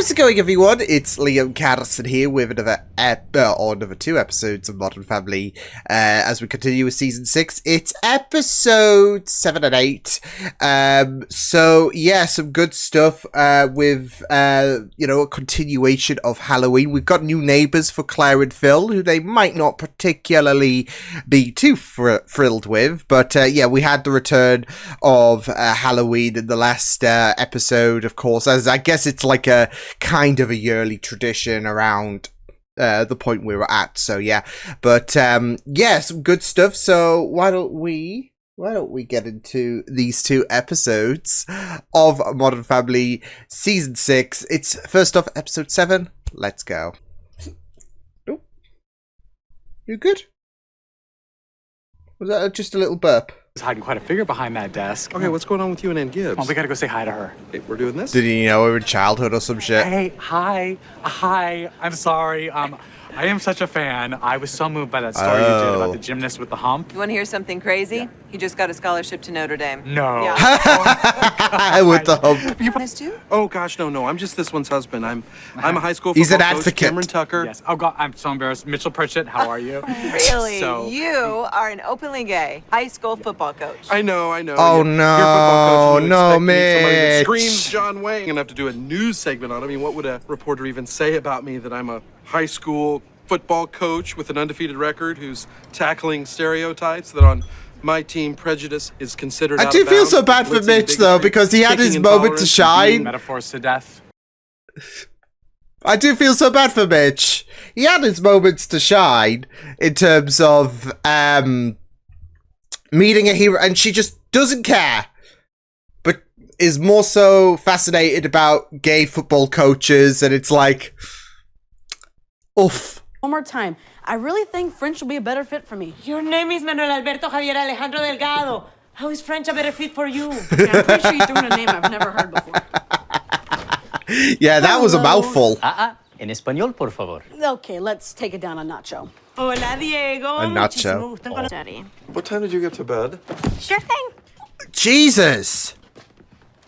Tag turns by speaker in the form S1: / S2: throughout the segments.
S1: How's it going, everyone? It's Liam Catterson here with another 2 episodes of Modern Family as we continue with Season 6. It's episode 7 and 8. So, yeah, some good stuff with, a continuation of Halloween. We've got new neighbours for Claire and Phil, who they might not particularly be too thrilled with. But, yeah, we had the return of Halloween in the last episode, of course, as I guess it's like a kind of a yearly tradition around the point we were at. So yeah, but yeah, some good stuff. So why don't we get into these 2 episodes of Modern Family Season 6. It's first off episode 7. Let's go. Oh, you good? Was that just a little burp?
S2: Hiding quite a figure behind that desk.
S3: Okay, what's going on with you and Ann Gibbs?
S2: Oh, we gotta go say hi to her.
S3: Hey, we're doing this?
S1: Did you know we were in childhood or some shit?
S2: Hey, hi. I'm sorry. I am such a fan. I was so moved by that story you did about the gymnast with the hump.
S4: You want to hear something crazy?
S2: Yeah.
S4: He just got a scholarship to Notre Dame.
S2: No.
S4: Yeah.
S1: With the hump.
S4: You honest too?
S3: Oh gosh, no. I'm just this one's husband. I'm a high school
S1: He's
S3: football
S1: an
S3: coach,
S1: advocate.
S3: Cameron Tucker.
S2: Yes. Oh God, I'm so embarrassed. Mitchell Pritchett, how are you?
S4: Really? You are an openly gay high school football coach.
S3: I know.
S1: Oh,
S3: You're
S1: no.
S3: a football coach, and you
S1: No,
S3: expect me to be somebody that
S1: Mitch.
S3: screams John Wayne. I'm gonna have to do a news segment on it. I mean, what would a reporter even say about me that I'm a high school football coach with an undefeated record who's tackling stereotypes that on my team prejudice is considered out
S1: I
S3: of
S1: do feel
S3: bounds,
S1: so bad for
S3: blitzing
S1: Mitch though,
S3: bigotry,
S1: because he had his
S3: kicking
S1: moment to
S3: intolerance,
S1: shine.
S2: Metaphors to death.
S1: I do feel so bad for Mitch. He had his moments to shine in terms of meeting a hero, and she just doesn't care, but is more so fascinated about gay football coaches, and it's like, oof.
S5: One more time. I really think French will be a better fit for me.
S6: Your name is Manuel Alberto Javier Alejandro Delgado. How is French a better fit for you?
S5: Yeah, I'm pretty sure you threw in a name I've never heard before.
S1: Yeah, that was a mouthful.
S7: En español, por favor.
S5: Okay, let's take it down a nacho.
S6: Hola, Diego.
S1: A nacho.
S6: Muchísimo gusto en conocerte.
S8: What time did you get to bed?
S6: Sure thing.
S1: Jesus.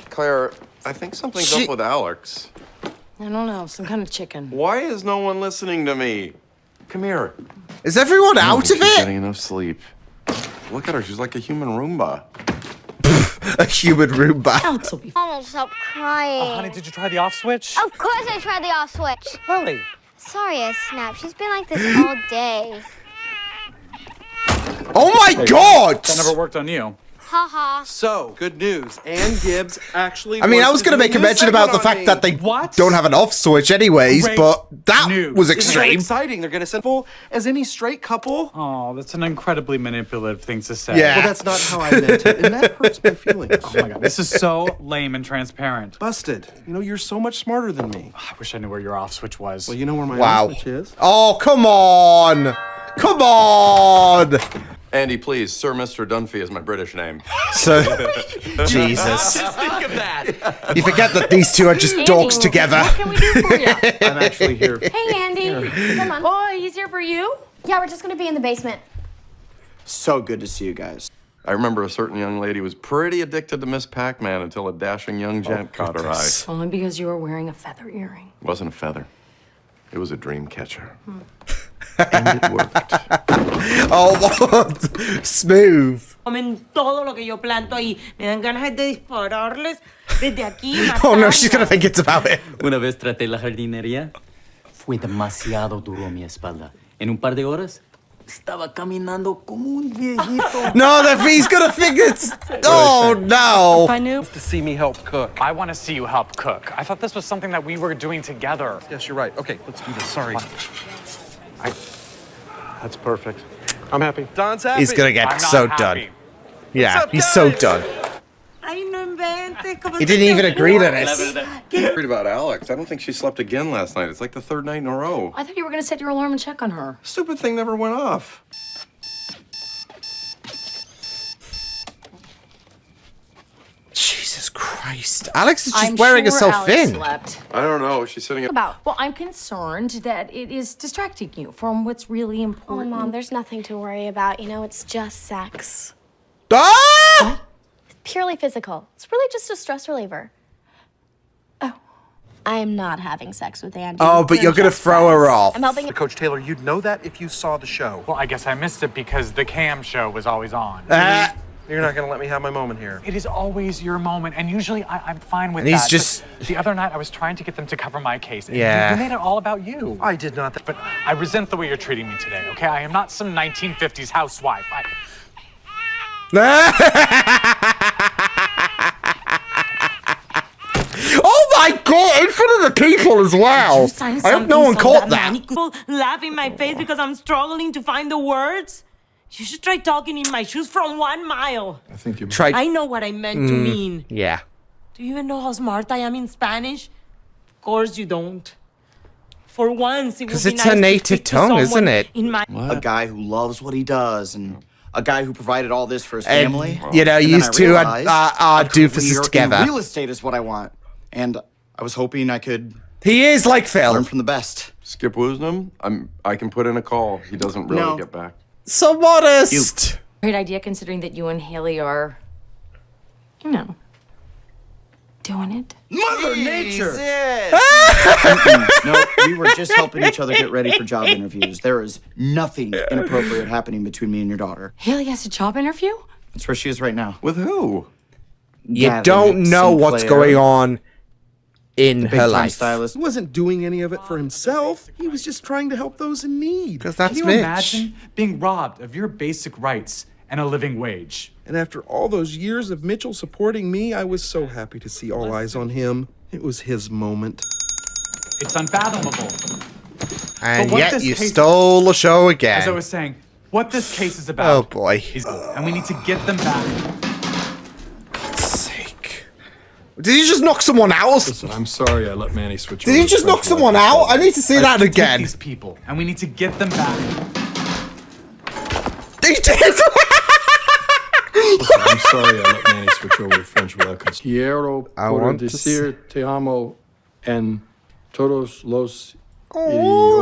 S8: Claire, I think something's
S1: She-
S8: up with Alex.
S5: I don't know, some kind of chicken.
S8: Why is no one listening to me? Come here.
S1: Is everyone out of
S8: She's getting
S1: it?
S8: enough sleep. Look at her, she's like a human Roomba.
S1: A human Roomba.
S5: Alex will be
S9: Mama, stop crying.
S2: Oh, honey, did you try the off switch?
S9: Of course I tried the off switch.
S2: Really?
S9: Sorry I snapped. She's been like this all day.
S1: Oh my god!
S2: That never worked on you.
S9: Ha ha.
S3: So, good news. Ann Gibbs actually
S1: I mean, I
S3: wants
S1: was
S3: to
S1: going to
S3: do
S1: make a
S3: news
S1: mention about the
S3: segment on
S1: fact
S3: me.
S1: that they
S2: What?
S1: don't have an off switch anyways,
S2: Great
S1: but that
S2: news.
S1: was
S3: Isn't that
S1: extreme.
S3: exciting? They're gonna send full as any straight couple.
S2: Oh, that's an incredibly manipulative thing to say.
S1: Yeah.
S3: Well, that's not how I meant it, and that hurts my feelings.
S2: Oh my God, this is so lame and transparent.
S3: Busted. You know, you're so much smarter than me.
S2: I wish I knew where your off switch was.
S3: Well, you know where my
S1: Wow.
S3: off switch is?
S1: Oh, come on! Come on!
S8: Andy, please, Sir Mr. Dunphy is my British name.
S1: So, Jesus.
S3: Think of that.
S1: You forget that these two are just dogs together.
S5: What can we do for you?
S3: I'm actually here.
S9: Hey, Andy. Come on.
S6: Oh, he's here for you?
S9: Yeah, we're just gonna be in the basement.
S10: So good to see you guys.
S8: I remember a certain young lady was pretty addicted to Miss Pac-Man until a dashing young gent caught her eye.
S5: Only because you were wearing a feather earring.
S8: It wasn't a feather. It was a dream catcher. And it worked.
S1: Oh, smooth.
S6: Comen todo lo que yo planto ahí. Me dan ganas de dispararles desde aquí.
S1: Oh no, she's gonna think it's about it.
S7: Una vez traté la jardinería. Fue demasiado duro mi espalda. En un par de horas, estaba caminando como un viejito.
S1: No, he's gonna think it's. Oh no.
S5: I knew.
S3: To see me help cook.
S2: I want to see you help cook. I thought this was something that we were doing together.
S3: Yes, you're right. Okay, let's do this. Sorry. That's perfect. I'm happy. Don's happy.
S1: He's gonna
S2: I'm
S1: get
S2: not
S1: so
S2: happy.
S1: done. Yeah,
S3: up,
S1: he's so
S3: guys?
S1: done.
S6: Ay, no inventes. ¿Cómo
S1: He
S6: se
S1: didn't
S6: te
S1: even agree to
S6: ocurre?
S1: this.
S8: Worried about Alex. I don't think she slept again last night. It's like the 3rd night in a row.
S5: I thought you were gonna set your alarm and check on her.
S8: Stupid thing never went off.
S1: Jesus Christ. Alex is just
S5: I'm
S1: wearing
S5: sure
S1: herself
S5: Alex
S1: thin.
S5: slept.
S8: I don't know. She's sitting at...
S5: Well, I'm concerned that it is distracting you from what's really
S9: Oh,
S5: important.
S9: Mom, there's nothing to worry about. You know, it's just sex.
S1: Ah!
S9: Purely physical. It's really just a stress reliever. I am not having sex with Andy.
S1: Oh, but you're gonna throw her off.
S9: I'm helping.
S3: Coach Taylor, you'd know that if you saw the show.
S2: Well, I guess I missed it because the cam show was always on.
S3: You're not gonna let me have my moment here.
S2: It is always your moment, and usually I'm fine with
S1: And he's
S2: that.
S1: just-
S2: But the other night, I was trying to get them to cover my case, and
S1: Yeah.
S2: you made it all about you.
S3: I did not.
S2: But I resent the way you're treating me today, okay? I am not some 1950s housewife.
S1: Oh my god, in front of the people as well. I hope no one caught that.
S6: People laugh in my face because I'm struggling to find the words. You should try talking in my shoes from 1 mile.
S8: I think you
S1: Try.
S6: I know what I meant to mean.
S1: Yeah.
S6: Do you even know how smart I am in Spanish? Of course you don't. For once, it would
S1: 'Cause
S6: be
S1: it's
S6: nice
S1: her
S6: to
S1: native
S6: speak to
S1: tongue, isn't
S6: someone
S1: it?
S6: In my
S10: A guy who loves what he does and a guy who provided all this for his
S1: And,
S10: family.
S1: you know,
S10: And then
S1: used
S10: I
S1: to
S10: realized
S1: are
S10: a
S1: doofuses
S10: career
S1: together.
S10: in real estate is what I want. And I was hoping I could
S1: He is like Phil.
S10: learn from the best.
S8: Skip Woosnam, I can put in a call. He doesn't really
S10: No.
S8: get back.
S1: So modest.
S5: Great idea considering that you and Haley are, you know, doing it.
S10: Mother Nature! No, we were just helping each other get ready for job interviews. There is nothing inappropriate happening between me and your daughter.
S5: Haley has a job interview?
S10: That's where she is right now.
S8: With who?
S1: You
S10: Gavin
S1: don't know what's
S10: Sinclair,
S1: going on in
S10: the
S1: her
S10: big-time
S1: life.
S10: stylist.
S3: He wasn't doing any of it for himself. He was just trying to help those in need.
S1: Because that's
S2: Can you
S1: Mitch.
S2: imagine being robbed of your basic rights and a living wage?
S3: And after all those years of Mitchell supporting me, I was so happy to see all eyes on him. It was his moment.
S2: It's unfathomable.
S1: And
S2: But what
S1: yet
S2: this
S1: you
S2: case-
S1: stole the show
S2: As I
S1: again.
S2: was saying, what this case is
S1: Oh
S2: about
S1: boy.
S2: is, and we need to get them back.
S1: Sake. Did you just knock someone out?
S11: Listen, I'm sorry I let Manny switch
S1: Did
S11: over
S1: you
S11: to
S1: just
S11: French
S1: knock someone
S11: Latin.
S1: out? I need to see that
S2: Take
S1: again.
S2: these people, and we need to get them back.
S1: He did.
S11: Listen, I'm sorry I let Manny switch over to French without consent. Quiero
S1: I
S11: por
S1: want to
S11: decir te amo en todos los
S1: Oh,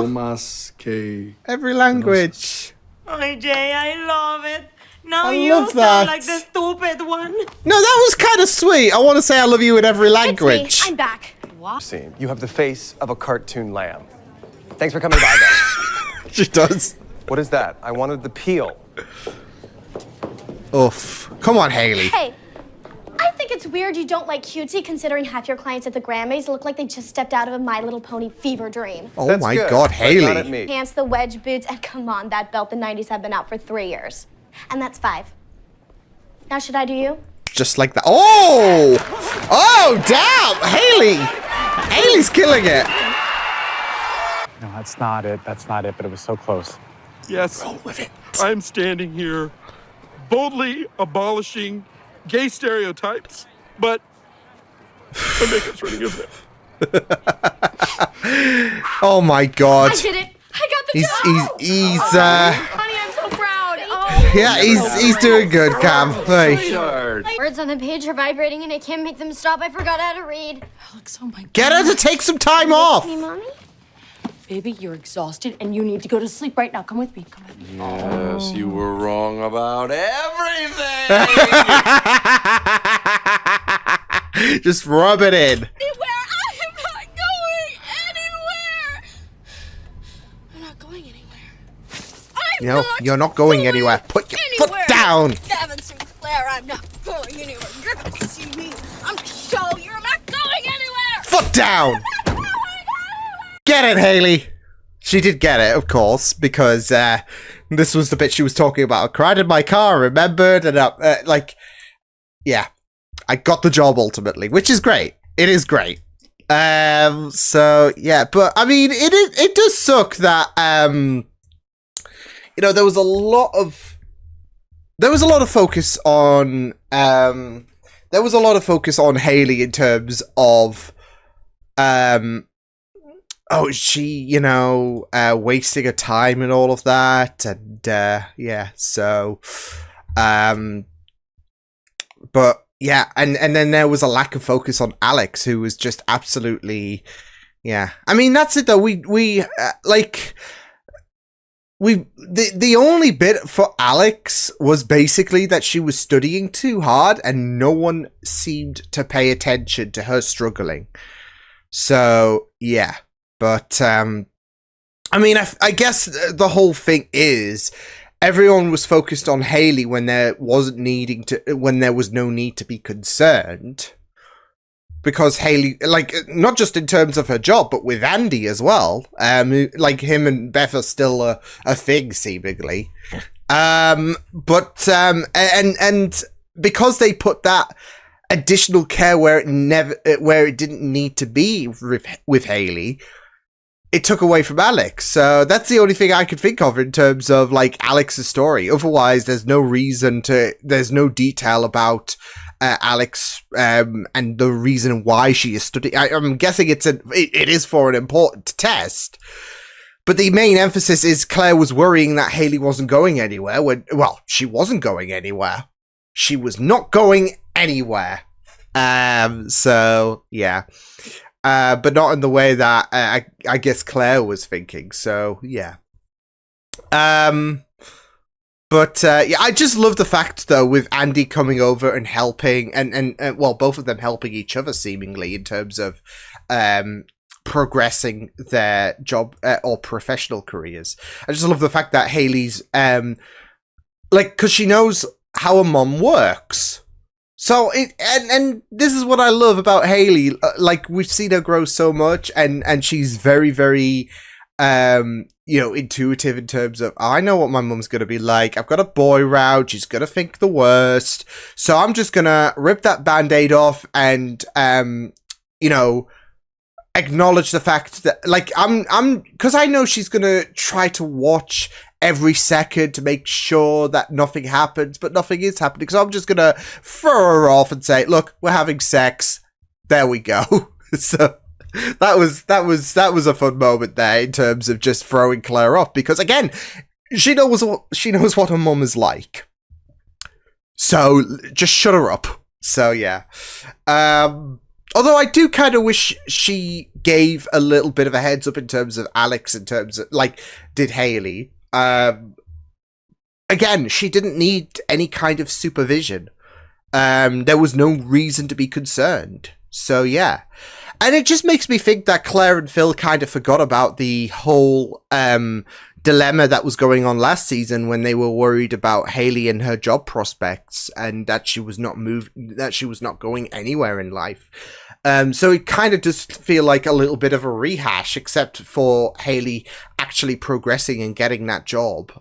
S11: idiomas que...
S1: every language.
S6: Oh, Jay, I love it. Now
S1: I
S6: you
S1: love
S6: sound
S1: that.
S6: like the stupid one.
S1: No, that was kind of sweet. I want to say I love you in every language.
S9: It's me. I'm back.
S12: Scene. You have the face of a cartoon lamb. Thanks for coming by, guys.
S1: She does.
S12: What is that? I wanted the peel.
S1: Oof. Come on, Haley.
S9: Hey, I think it's weird you don't like cutesy considering half your clients at the Grammys look like they just stepped out of a My Little Pony fever dream.
S1: Oh
S12: That's
S1: my
S12: good,
S1: god,
S12: but not at
S1: Haley.
S12: me.
S9: Pants, the wedge boots, and come on, that belt the 90s have been out for 3 years. And that's 5. Now should I do you?
S1: Just like that. Oh! Oh, damn! Haley! Haley's killing it.
S2: No, that's not it. That's not it. But it was so close.
S3: Yes,
S1: With it.
S3: I'm standing here boldly abolishing gay stereotypes, but my makeup's running, isn't it?
S1: Oh my god.
S9: I did it! I got the job!
S1: He's
S9: Honey, I'm so proud! Oh.
S1: yeah, he's doing good, Cam. Hey.
S9: Words on the page are vibrating and I can't make them stop. I forgot how to read.
S5: Alex, oh my God.
S1: Get her to take some time off.
S9: Me, Mommy?
S5: Baby, you're exhausted and you need to go to sleep right now. Come with me. Come with me.
S8: Yes, you were wrong about everything.
S1: Just rub it in.
S9: Anywhere! I'm not going anywhere! I'm not going anywhere.
S1: No, you're not going anywhere. Put your foot down.
S9: Gavin Sinclair, I'm not going anywhere. You're gonna see me. I'm gonna show you I'm not going anywhere!
S1: Foot down. Get it, Haley. She did get it, of course, because this was the bit she was talking about. I cried in my car, remembered, and yeah, I got the job ultimately, which is great. It is great. So yeah, but I mean, it does suck that you know, there was a lot of focus on Haley in terms of oh, she, you know, wasting her time and all of that, and yeah, so but yeah, and then there was a lack of focus on Alex, who was just absolutely, yeah. I mean, that's it though. The only bit for Alex was basically that she was studying too hard and no one seemed to pay attention to her struggling. So yeah, but I mean, I guess the whole thing is everyone was focused on Haley when there was no need to be concerned. Because Haley, like, not just in terms of her job, but with Andy as well. Like, him and Beth are still a thing, seemingly. And because they put that additional care where it didn't need to be with Haley, it took away from Alex. So that's the only thing I could think of in terms of, like, Alex's story. Otherwise, there's no detail about Alex and the reason why she is studying. I'm guessing it is for an important test, but the main emphasis is Claire was worrying that Haley wasn't going anywhere she wasn't going anywhere. She was not going anywhere. So yeah, but not in the way that I guess Claire was thinking. So yeah. But yeah, I just love the fact, though, with Andy coming over and helping, and both of them helping each other, seemingly, in terms of progressing their job or professional careers. I just love the fact that Haley's, because she knows how a mom works. So, and this is what I love about Haley. Like, we've seen her grow so much, and she's very, very... intuitive in terms of, I know what my mum's going to be like. I've got a boy around. She's going to think the worst. So I'm just going to rip that Band-Aid off and, acknowledge the fact that, like, because I know she's going to try to watch every second to make sure that nothing happens, but nothing is happening. So I'm just going to throw her off and say, look, we're having sex. There we go. So... That was a fun moment there in terms of just throwing Claire off, because again, she knows what her mum is like. So just shut her up. So yeah. Although I do kind of wish she gave a little bit of a heads up in terms of Alex, in terms of, like, did Haley. Again, she didn't need any kind of supervision. There was no reason to be concerned. So yeah. And it just makes me think that Claire and Phil kind of forgot about the whole dilemma that was going on last season when they were worried about Haley and her job prospects, and that she was not going anywhere in life. So it kind of does feel like a little bit of a rehash, except for Haley actually progressing and getting that job.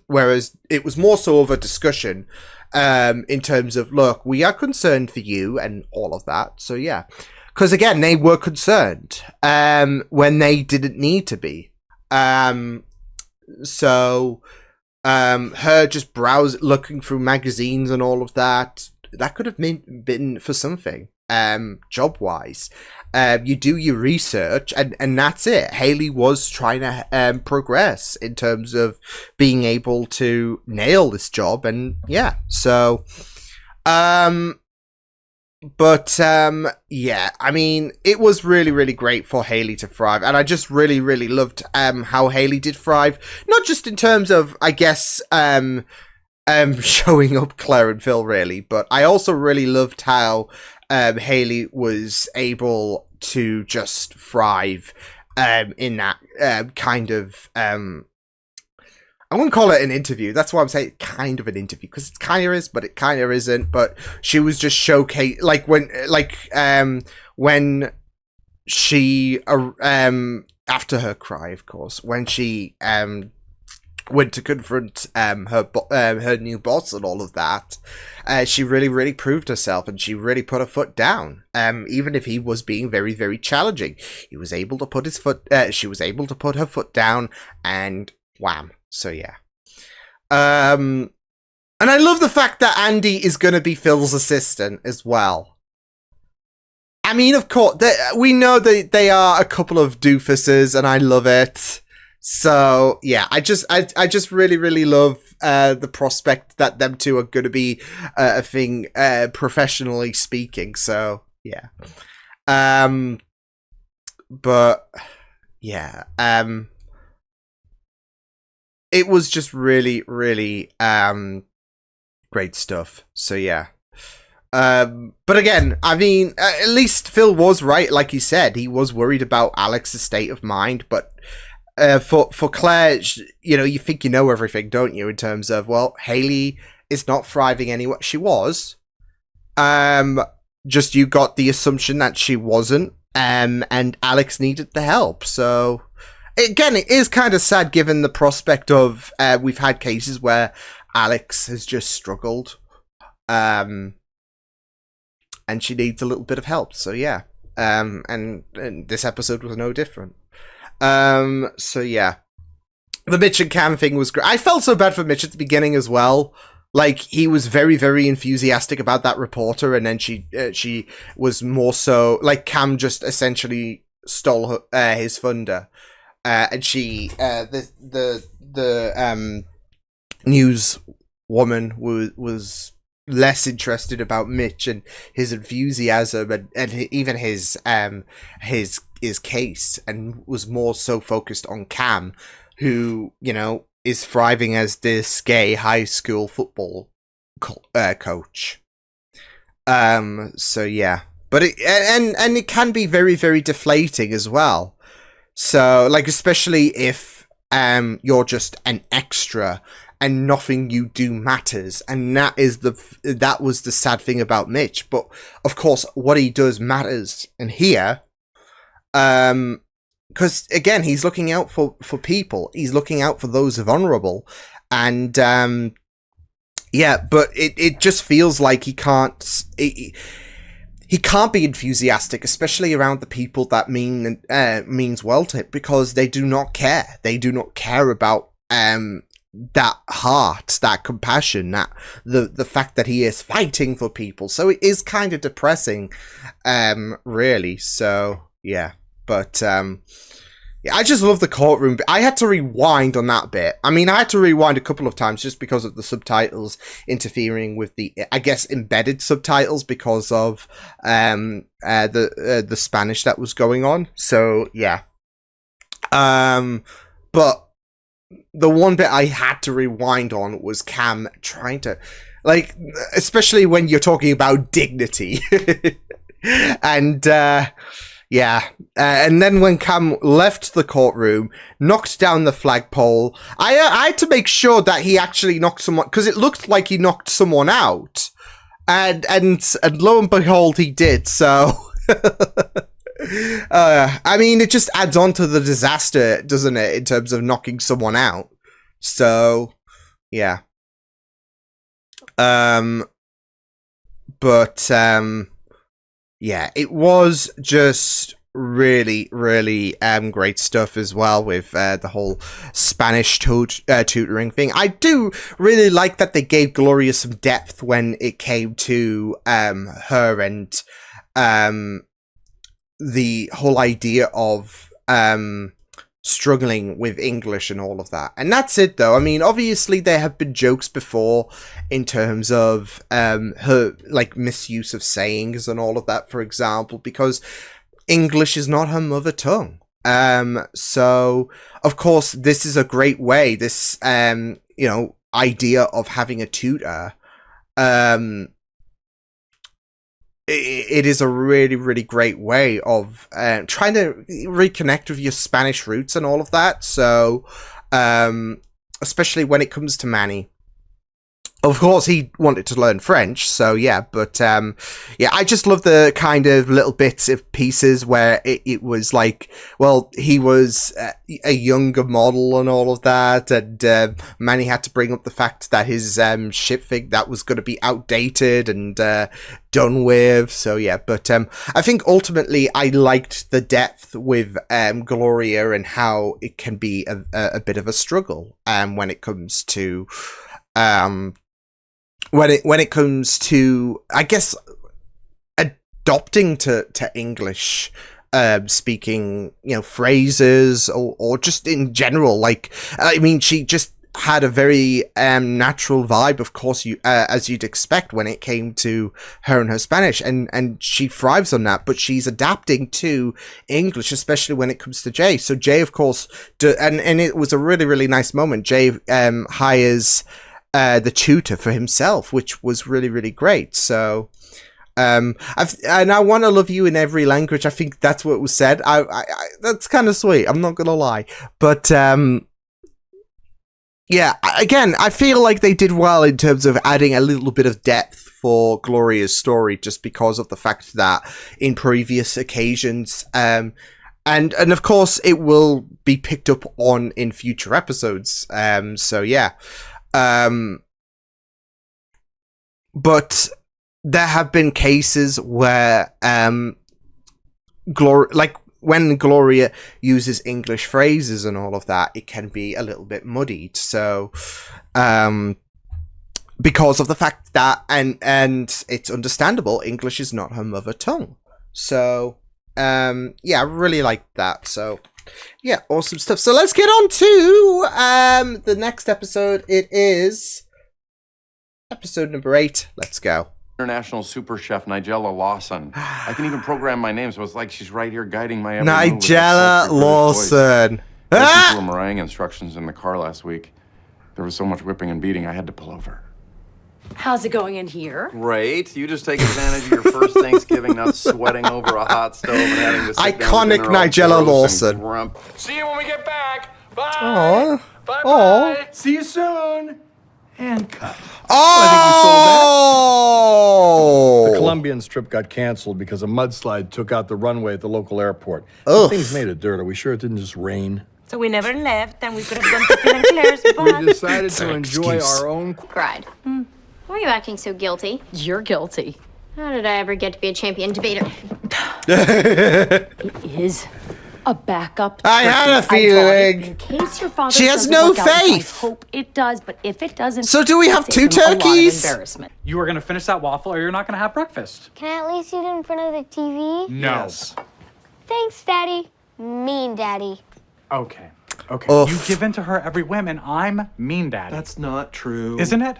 S1: Whereas it was more so of a discussion in terms of, look, we are concerned for you and all of that. So yeah. Because, again, they were concerned when they didn't need to be. So, her just looking through magazines and all of that, that could have been for something, job-wise. You do your research, and that's it. Haley was trying to progress in terms of being able to nail this job, and yeah, so... But, yeah, I mean, it was really, really great for Haley to thrive. And I just really, really loved how Haley did thrive. Not just in terms of, I guess, showing up Claire and Phil, really. But I also really loved how Haley was able to just thrive in that kind of... I wouldn't call it an interview. That's why I'm saying kind of an interview, because it kind of is, but it kind of isn't. But she was just showcase when she after her cry, of course, when she went to confront her new boss and all of that, she really, really proved herself, and she really put her foot down. Even if he was being very, very challenging, he was able to put his foot. She was able to put her foot down, and wham. So yeah. And I love the fact that Andy is going to be Phil's assistant as well. I mean, of course, we know that they are a couple of doofuses, and I love it. So yeah, I just really, really love the prospect that them two are going to be a thing, professionally speaking. So yeah. But yeah. It was just really, really great stuff. So yeah. But again, I mean, at least Phil was right. Like he said, he was worried about Alex's state of mind. But for Claire, you know, you think you know everything, don't you? In terms of, well, Haley is not thriving anyway. She was. Just you got the assumption that she wasn't. And Alex needed the help. So again, it is kind of sad given the prospect of we've had cases where Alex has just struggled. And she needs a little bit of help. So yeah. And this episode was no different. So yeah. The Mitch and Cam thing was great. I felt so bad for Mitch at the beginning as well. Like, he was very, very enthusiastic about that reporter, and then she was more so... Like, Cam just essentially stole his thunder. And she... the news woman was less interested about Mitch and his enthusiasm and even his case, and was more so focused on Cam, who, you know, is thriving as this gay high school football coach. So yeah, but it can be very, very deflating as well. So, like, especially if you're just an extra and nothing you do matters, and that was the sad thing about Mitch. But of course, what he does matters, and here, because again, he's looking out for people. He's looking out for those vulnerable, and yeah. But it just feels like he can't. He can't be enthusiastic, especially around the people that means well to him, because they do not care. They do not care about that heart, that compassion, that the fact that he is fighting for people. So it is kind of depressing, really. So yeah, but yeah, I just love the courtroom. I had to rewind on that bit. I mean, I had to rewind a couple of times just because of the subtitles interfering with the, I guess, embedded subtitles because of the Spanish that was going on. So yeah, but the one bit I had to rewind on was Cam trying to, like, especially when you're talking about dignity, and yeah, and then when Cam left the courtroom, knocked down the flagpole, I had to make sure that he actually knocked someone, because it looked like he knocked someone out, and lo and behold, he did. So. I mean, it just adds on to the disaster, doesn't it, in terms of knocking someone out? So, yeah. But, yeah, it was just really, really great stuff as well with the whole Spanish tutoring thing. I do really like that they gave Gloria some depth when it came to her and the whole idea of struggling with English and all of that. And that's it, though. I mean, obviously there have been jokes before in terms of her, like, misuse of sayings and all of that, for example, because English is not her mother tongue. So, of course, this is a great way, this, you know, idea of having a tutor, it is a really, really great way of trying to reconnect with your Spanish roots and all of that. So, especially when it comes to Manny. Of course, he wanted to learn French, so yeah, but yeah, I just love the kind of little bits of pieces where it was like, well, he was a younger model and all of that, and Manny had to bring up the fact that his ship thing, that was going to be outdated and done with, so yeah, but I think ultimately I liked the depth with Gloria and how it can be a bit of a struggle when it comes to when it comes to, I guess, adopting to English speaking, you know, phrases or just in general. Like, I mean, she just had a very natural vibe, of course, as you'd expect when it came to her and her Spanish, and she thrives on that, but she's adapting to English, especially when it comes to Jay. So Jay, of course, and it was a really, really nice moment. Jay hires the tutor for himself, which was really, really great. So, and I want to love you in every language. I think that's what was said. That's kind of sweet. I'm not gonna lie, but yeah. Again, I feel like they did well in terms of adding a little bit of depth for Gloria's story, just because of the fact that in previous occasions, and of course it will be picked up on in future episodes. So yeah, but there have been cases where when Gloria uses English phrases and all of that, it can be a little bit muddied. So, because of the fact that, and it's understandable, English is not her mother tongue. So, yeah, I really like that. So, yeah, awesome stuff. So let's get on to the next episode. It is episode number 8. Let's go.
S8: International super chef Nigella Lawson. I can even program my name, so it's like she's right here guiding my every move with that
S1: Nigella
S8: sultry British voice.
S1: Lawson.
S8: I listened to her meringue instructions in the car last week. There was so much whipping and beating, I had to pull over.
S5: How's it going in here?
S8: Great. You just take advantage of your first Thanksgiving, not sweating over a hot stove and having to sit
S1: Iconic
S8: down with
S1: Nigella Lawson.
S3: See you when we get back. Bye.
S1: Aww.
S3: Bye.
S1: Aww.
S3: Bye. See you soon. And cut.
S1: Oh!
S11: The Colombian's trip got canceled because a mudslide took out the runway at the local airport.
S1: Ugh.
S11: Things made of dirt. Are we sure it didn't just rain?
S6: So we never left, and we could have gone to Phil and Claire's,
S11: We
S6: but...
S11: decided to enjoy
S1: excuse.
S11: our own...
S9: Cried. Why are you acting so guilty?
S5: You're guilty.
S9: How did I ever get to be a champion debater?
S5: It is a backup.
S1: I had a
S5: turkey. I brought it
S1: feeling.
S5: in case your father
S1: She has
S5: doesn't
S1: no
S5: work out, which
S1: faith.
S5: I hope it does, but if it doesn't,
S1: So do we have
S5: it's
S1: 2
S5: a lot of
S1: turkeys?
S5: embarrassment.
S2: You are gonna finish that waffle, or you're not gonna have breakfast.
S9: Can I at least eat it in front of the TV?
S2: No.
S9: Thanks, Daddy. Mean Daddy.
S2: Okay. Okay.
S1: Oof.
S2: You give in to her every whim, and I'm mean daddy.
S3: That's not true.
S2: Isn't it?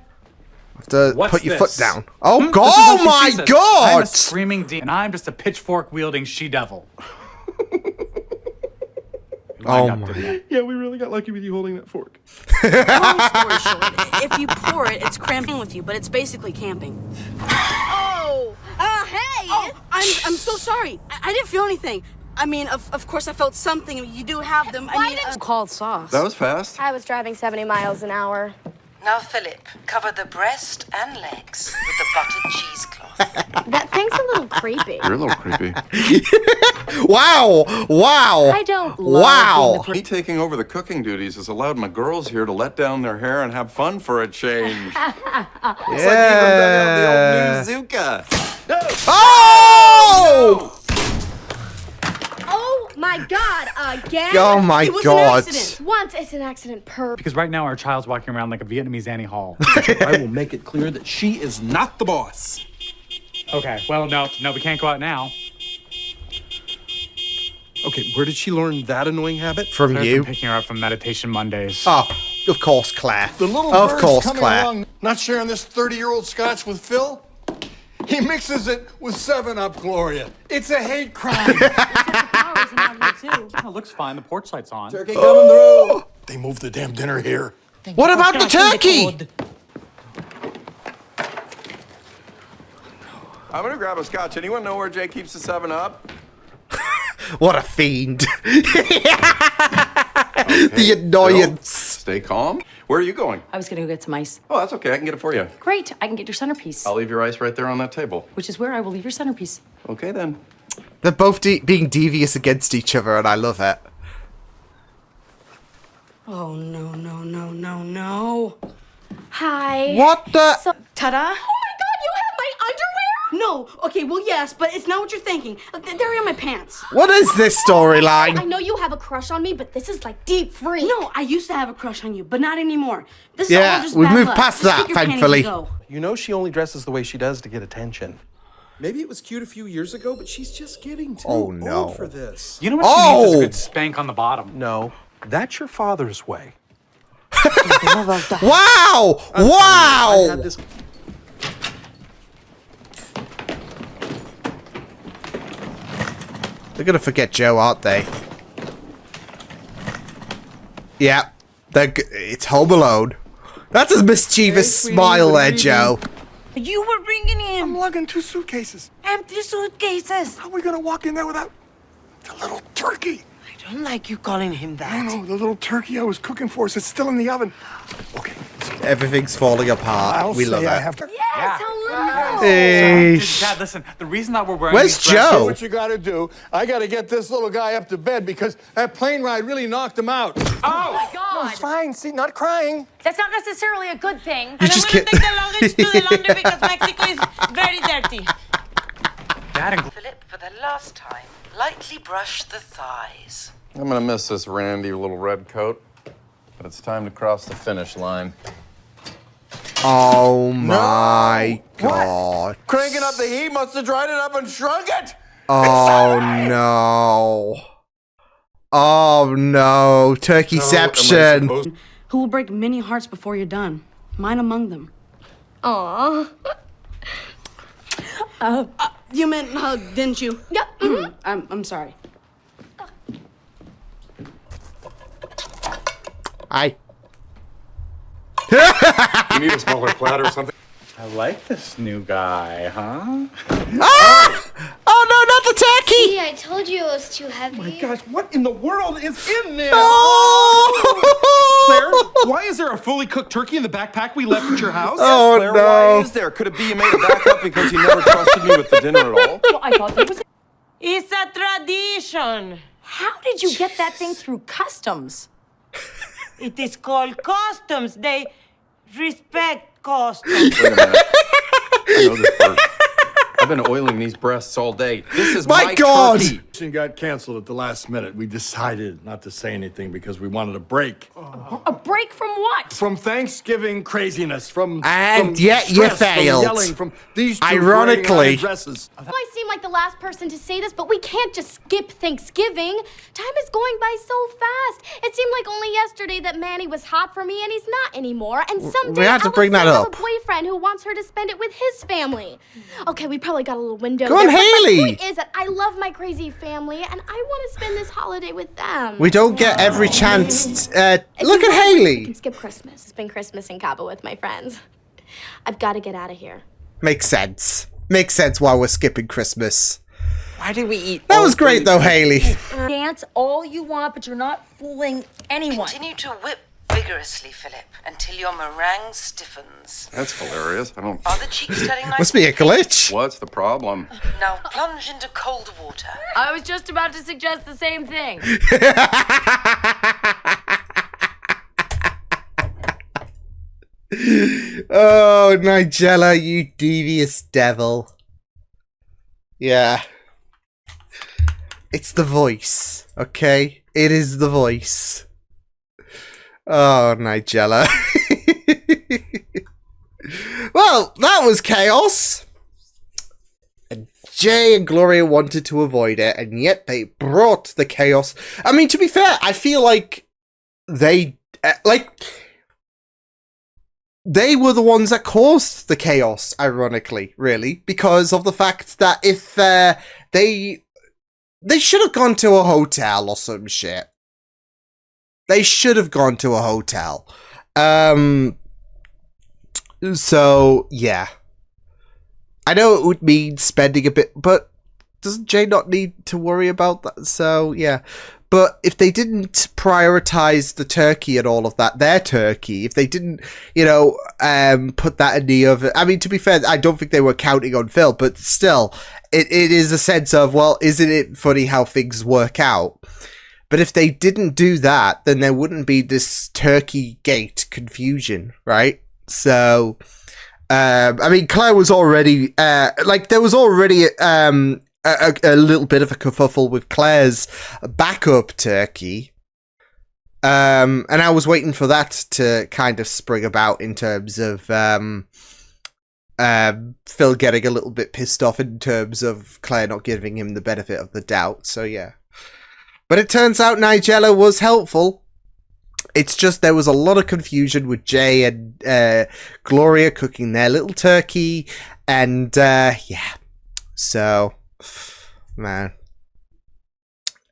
S1: To
S2: What's
S1: put your
S2: this?
S1: foot down. Oh,
S2: This is
S1: God!
S2: how
S1: Oh
S2: she
S1: my
S2: sees it. I'm
S1: God!
S2: a screaming demon, and I'm just a pitchfork-wielding she-devil.
S1: Oh my.
S3: Yeah, we really got lucky with you holding that fork.
S13: Long story short, if you pour it, it's cramping with you, but it's basically camping. Oh! Hey! Oh, I'm so sorry. I didn't feel anything. I mean, of course I felt something. You do have them. I mean,
S5: Called sauce.
S8: That was fast.
S9: I was driving 70 miles an hour.
S14: Now, Philip, cover the breast and legs with the buttered cheesecloth.
S9: That thing's a little creepy.
S8: You're a little creepy.
S1: Wow! Wow!
S5: I don't love
S1: Wow!
S8: Me taking over the cooking duties has allowed my girls here to let down their hair and have fun for a change. Looks like you even dug out the old new Zuka.
S1: Oh!
S9: Oh my God! Again?
S1: Oh my
S6: It was
S1: God!
S6: an accident.
S9: Once it's an accident per.
S2: Because right now our child's walking around like a Vietnamese Annie Hall.
S3: I will make it clear that she is not the boss.
S2: Okay, well, no, we can't go out now.
S3: Okay, where did she learn that annoying habit?
S1: From
S2: Claire's
S1: you?
S2: been picking her up from meditation Mondays.
S1: Oh, of course, Claire.
S11: The little
S1: Of
S11: bird's
S1: course,
S11: coming
S1: Claire.
S11: along, not sharing this 30-year-old scotch with Phil. He mixes it with 7-Up, Gloria. It's a hate crime.
S2: Oh, it looks fine. The porch light's on.
S11: Turkey coming through. They moved the damn dinner here.
S1: What about the turkey?
S8: I'm gonna grab a scotch. Anyone know where Jay keeps the 7-Up?
S1: What a fiend. The annoyance.
S8: Stay calm. Where are you going?
S5: I was gonna go get some ice.
S8: Oh, that's okay. I can get it for you.
S5: Great, I can get your centerpiece.
S8: I'll leave your ice right there on that table.
S5: Which is where I will leave your centerpiece.
S8: Okay, then.
S1: They're both being devious against each other, and I love it.
S13: oh no, no, no, no, no.
S9: Hi.
S1: What the?
S9: So,
S13: Ta-da!
S9: oh my God! You have my underwear?
S13: No, okay, well, yes, but it's not what you're thinking. They're in my pants.
S1: What is this
S9: I
S1: storyline?
S9: know you have a crush on me, but this is like deep freak.
S13: No, I used to have a crush on you, but not anymore. This
S1: Yeah,
S13: is all just
S1: we've
S13: bad
S1: moved
S13: luck.
S1: past
S13: Just
S1: that,
S13: take your panties and
S1: thankfully.
S13: go.
S3: You know she only dresses the way she does to get attention. Maybe it was cute a few years ago, but she's just getting too
S1: Oh, no.
S3: old for this.
S2: You know what she needs is a good spank on the bottom.
S3: No, that's your father's way.
S1: Wow!
S3: I
S1: Wow!
S3: had this.
S1: They're gonna forget Joe, aren't they? Yeah. It's Home Alone. That's a mischievous smile there, Joe.
S6: You were bringing him.
S11: I'm lugging 2 suitcases.
S6: Empty suitcases.
S11: How are we gonna walk in there without the little turkey?
S6: I don't like you calling him that.
S11: No, the little turkey I was cooking for us. It's still in the oven. Okay.
S1: Everything's falling apart. We love it.
S6: Yes, hello.
S1: Hey.
S2: Dad, listen. The reason that we're wearing
S1: Where's
S2: these dresses-
S1: Joe?
S11: What you gotta do, I gotta get this little guy up to bed because that plane ride really knocked him out.
S5: Oh my
S12: No,
S5: God.
S12: it's fine. See, not crying.
S5: That's not necessarily a good thing.
S1: You
S6: And
S1: just
S6: I'm gonna
S1: can't.
S6: take the luggage to the laundry because Mexico is very dirty.
S2: Dad and
S14: Philip, for the last time, lightly brush the thighs.
S8: I'm gonna miss this randy little red coat, but it's time to cross the finish line.
S1: Oh my God.
S8: Cranking up the heat must have dried it up and shrunk it.
S1: Oh no. Oh no. Turkeyception.
S13: Who will break many hearts before you're done? Mine among them.
S9: Aw.
S13: You meant hug, didn't you?
S9: Yep.
S13: I'm sorry.
S1: Hi.
S8: You need a smaller platter or something.
S2: I like this new guy, huh?
S1: Ah! Oh no, not the turkey!
S9: See, I told you it was too heavy.
S3: Oh my gosh, what in the world is in there?
S1: Oh!
S3: Claire, why is there a fully cooked turkey in the backpack we left at your house?
S1: Oh
S8: Claire,
S1: no.
S8: why is there? Could it be you made a backup because you never trusted me with the dinner at all?
S5: Well, I thought it was.
S6: It's a tradition.
S5: How did you get that thing through customs?
S6: It is called customs. They respect customs.
S8: Wait a minute. I know this bird. I've been oiling these breasts all day. This is
S1: My
S8: my
S1: God.
S8: turkey.
S11: It got canceled at the last minute. We decided not to say anything because we wanted a break.
S5: A break from what?
S11: From Thanksgiving craziness, from
S1: And
S11: from
S1: yet you
S11: stress,
S1: failed.
S11: From yelling, from these two
S1: Ironically.
S11: parading around dresses.
S9: I know I seem like the last person to say this, but we can't just skip Thanksgiving. Time is going by so fast. It seemed like only yesterday that Manny was hot for me, and he's not anymore. And someday
S1: had to
S9: Alex
S1: bring that
S9: might have
S1: up.
S9: a boyfriend who wants her to spend it with his family. Okay, we probably got a little window.
S1: Go on,
S9: there, but
S1: Haley.
S9: My point is that I love my crazy family, and I want to spend this holiday with them.
S1: We don't get every chance. Look at
S9: We can
S1: Haley.
S9: skip Christmas. It's been Christmas in Cabo with my friends. I've got to get out of here.
S1: Makes sense. Makes sense why we're skipping Christmas.
S4: Why did we eat?
S1: That was great though, Haley.
S5: Dance all you want, but you're not fooling anyone.
S14: Continue to whip vigorously, Philip, until your meringue stiffens.
S8: That's hilarious. I don't.
S14: Are the cheeks turning nice?
S1: Must be a glitch.
S8: What's the problem?
S14: Now plunge into cold water.
S5: I was just about to suggest the same thing.
S1: Oh, Nigella, you devious devil. Yeah. It's the voice, okay? It is the voice. Oh, Nigella. Well, that was chaos. And Jay and Gloria wanted to avoid it, and yet they brought the chaos. I mean, to be fair, I feel like they... They were the ones that caused the chaos, ironically, really, because of the fact that if they should have gone to a hotel or some shit. They should have gone to a hotel. So, yeah. I know it would mean spending a bit, but doesn't Jay not need to worry about that? So, yeah. But if they didn't prioritize the turkey and all of that, their turkey, if they didn't, put that in the oven. I mean, to be fair, I don't think they were counting on Phil, but still, it is a sense of, well, isn't it funny how things work out? But if they didn't do that, then there wouldn't be this turkey gate confusion, right? So, I mean, Claire was already, there was already, a little bit of a kerfuffle with Claire's backup turkey. And I was waiting for that to kind of spring about in terms of Phil getting a little bit pissed off in terms of Claire not giving him the benefit of the doubt. So, yeah. But it turns out Nigella was helpful. It's just there was a lot of confusion with Jay and Gloria cooking their little turkey. And, yeah. So... Man.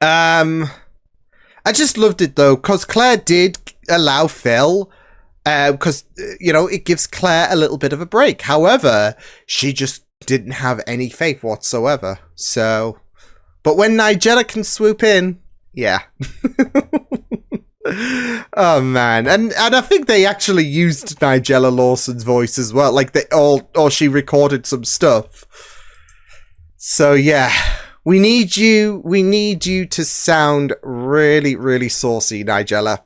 S1: I just loved it though, because Claire did allow Phil because, it gives Claire a little bit of a break. However, she just didn't have any faith whatsoever. So, but when Nigella can swoop in, yeah. Oh man, and I think they actually used Nigella Lawson's voice as well. Like or she recorded some stuff. So yeah, we need you to sound really, really saucy, Nigella.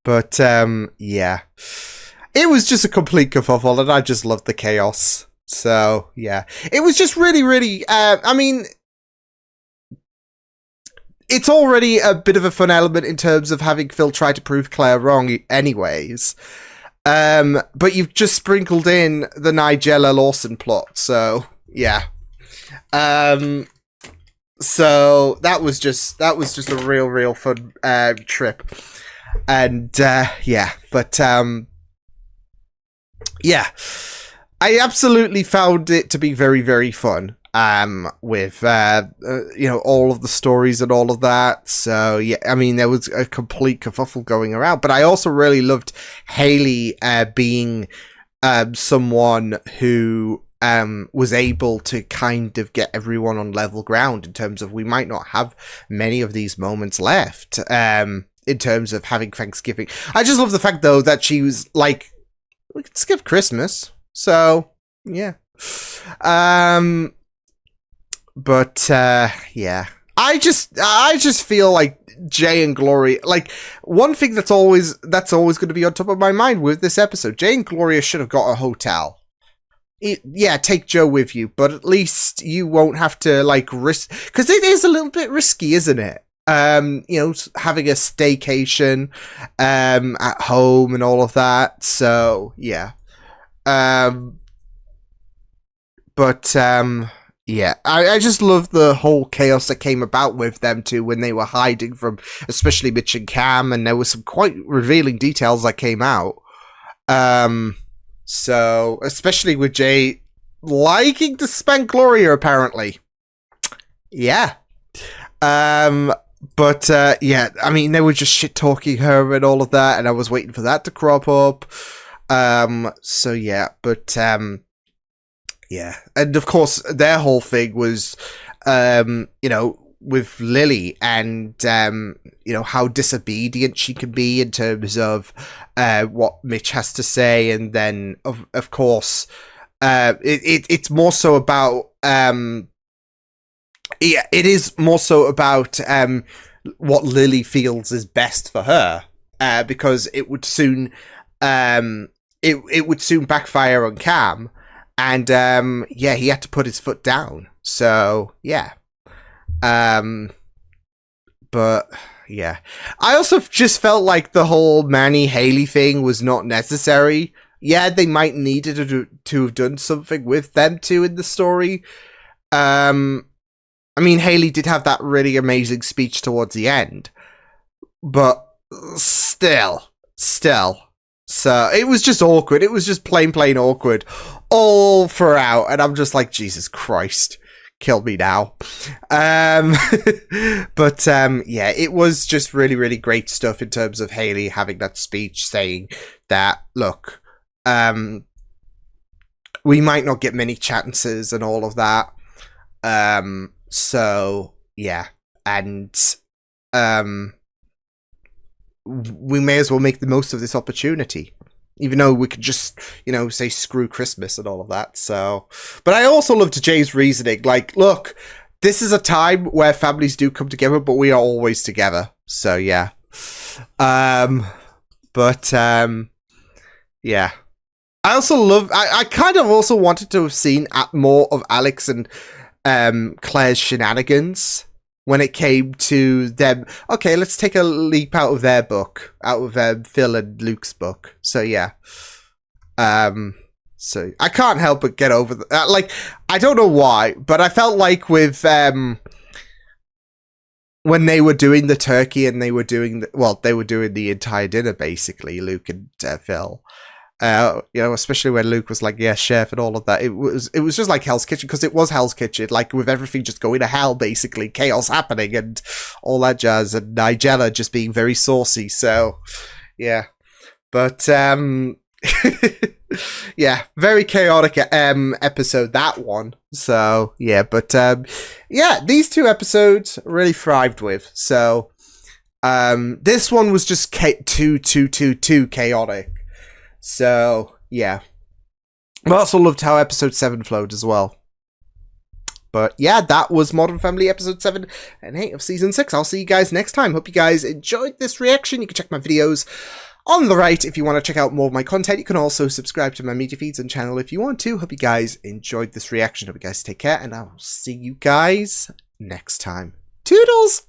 S1: But yeah, it was just a complete kerfuffle, and I just loved the chaos. So yeah, it was just really, really. I mean, it's already a bit of a fun element in terms of having Phil try to prove Claire wrong, anyways. But you've just sprinkled in the Nigella Lawson plot, so yeah. So that was just a real fun trip, and yeah. But yeah, I absolutely found it to be very, very fun. With all of the stories and all of that. So yeah, I mean, there was a complete kerfuffle going around, but I also really loved Haley being someone who was able to kind of get everyone on level ground in terms of we might not have many of these moments left in terms of having Thanksgiving. I just love the fact though that she was like, we could skip Christmas, so yeah. But yeah, I just feel like Jay and Gloria, like, one thing that's always going to be on top of my mind with this episode, Jay and Gloria should have got a hotel. Yeah, take Joe with you, but at least you won't have to like risk, because it is a little bit risky, isn't it? Having a staycation at home and all of that. So yeah, yeah, I just love the whole chaos that came about with them two when they were hiding from, especially Mitch and Cam, and there was some quite revealing details that came out. So, especially with Jay liking to spank Gloria, apparently. Yeah. But yeah, I mean, they were just shit-talking her and all of that, and I was waiting for that to crop up. So yeah, but, yeah, and of course, their whole thing was, with Lily and, how disobedient she can be in terms of what Mitch has to say. And then, of course, it's more so about, it is more so about what Lily feels is best for her, because it would soon, it would soon backfire on Cam. And, yeah, he had to put his foot down. So, yeah. But, yeah. I also just felt like the whole Manny-Haley thing was not necessary. Yeah, they might need to have done something with them two in the story. I mean, Haley did have that really amazing speech towards the end. But, still. So, it was just awkward. It was just plain awkward. All throughout. And I'm just like, Jesus Christ. Kill me now. But, yeah, it was just really, really great stuff in terms of Haley having that speech saying that, look, we might not get many chances and all of that. So, yeah. And, we may as well make the most of this opportunity. Even though we could just, say screw Christmas and all of that. So, but I also loved Jay's reasoning. Like, look, this is a time where families do come together, but we are always together. So, yeah. But, yeah. I also love, I kind of also wanted to have seen more of Alex and Claire's shenanigans when it came to them. Okay, let's take a leap out of their book, out of Phil and Luke's book. So yeah, so I can't help but get over that. Like, I don't know why, but I felt like with when they were doing the turkey and they were doing they were doing the entire dinner basically, Luke and Phil. You know, especially when Luke was like, yeah, chef and all of that. It was just like Hell's Kitchen, because it was Hell's Kitchen, like with everything just going to hell, basically, chaos happening and all that jazz, and Nigella just being very saucy. So, yeah, but yeah, very chaotic episode, that one. So yeah, but yeah, these two episodes really thrived with. So this one was just too chaotic. So yeah, I also loved how episode 7 flowed as well. But yeah, that was Modern Family episode 7 and 8 of season 6. I'll see you guys next time. Hope you guys enjoyed this reaction. You can check my videos on the right if you want to check out more of my content. You can also subscribe to my media feeds and channel if you want to. Hope you guys enjoyed this reaction. Hope you guys take care, and I'll see you guys next time. Toodles!